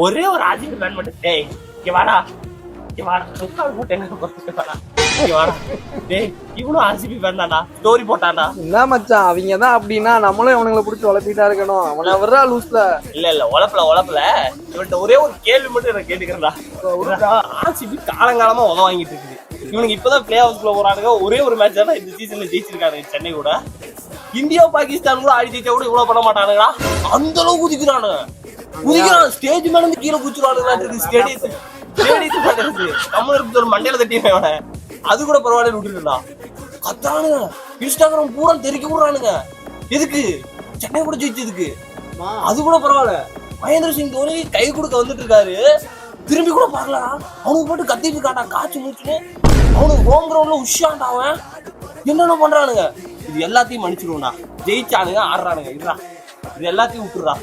ஒரே ஒரு RCB fan மட்டும் டேய் இங்க வாடா இங்க வாடா முக்கால் போட்டு என்ன குறைச்சிட்டு வாடா இங்க வாடா டேய் இவனும் ஆர்சிபி ஃபேன் தான்டா ஸ்டோரி போட்டான்டா. என்ன மச்சான் அவங்க தான் அப்படின்னா நம்மளும் அவனுங்களை பிடிச்சி உழப்பிட்டா இருக்கணும். அவனை வர்றா லூஸ்ல. இல்ல உழப்பல இவன்ட்ட ஒரே ஒரு கேள்வி மட்டும் நான் கேட்டுக்கிறேன்டா. ஆர்சிபி காலங்காலமா உதவ வாங்கிட்டு இருக்குது. இவனுக்கு இப்பதான் பிளே ஆஃப்ஸ்ல போறானுங்க. ஒரே ஒரு மேட்ச் தான் இந்த சீசன்ல ஜெயிச்சிருக்காங்க சென்னை கூட. இந்தியா பாகிஸ்தான் கூட ஆடி ஜெயிச்சா கூட இவ்வளவு பண்ண மாட்டானுங்களா? அந்த அளவுக்கு குதிக்கிறான் ஸ்டேஜ் மேல இருந்து கீழே குதிச்சுடுவானுங்களா ஸ்டேடியத்து தமிழ் ஒரு மண்டையில தட்டிடுவேன். அது கூட பரவாயில்ல விட்டுருக்கா கத்தானுங்க. இன்ஸ்டாகிராம் பூரா தெரிக்க விடுறானுங்க. எதுக்கு? சென்னை கூட ஜெயிச்சதுக்கு. அது கூட பரவாயில்ல. மகேந்திர சிங் தோனி கை கொடுக்க வந்துட்டு இருக்காரு. திரும்பி கூட பாக்கலாம். அவனுக்கு போட்டு கத்திட்டு இருக்காண்டா காய்ச்சி மூச்சுன்னு. அவனுக்கு ஹோம் கிரவுண்ட்ல உஷாண்டா. அவன் என்னென்ன பண்றானுங்க. இது எல்லாத்தையும் மன்னிச்சிருவோம்டா. ஜெயிச்சானுங்க ஆடுறானுங்க. இது எல்லாத்தையும் விட்டுறா.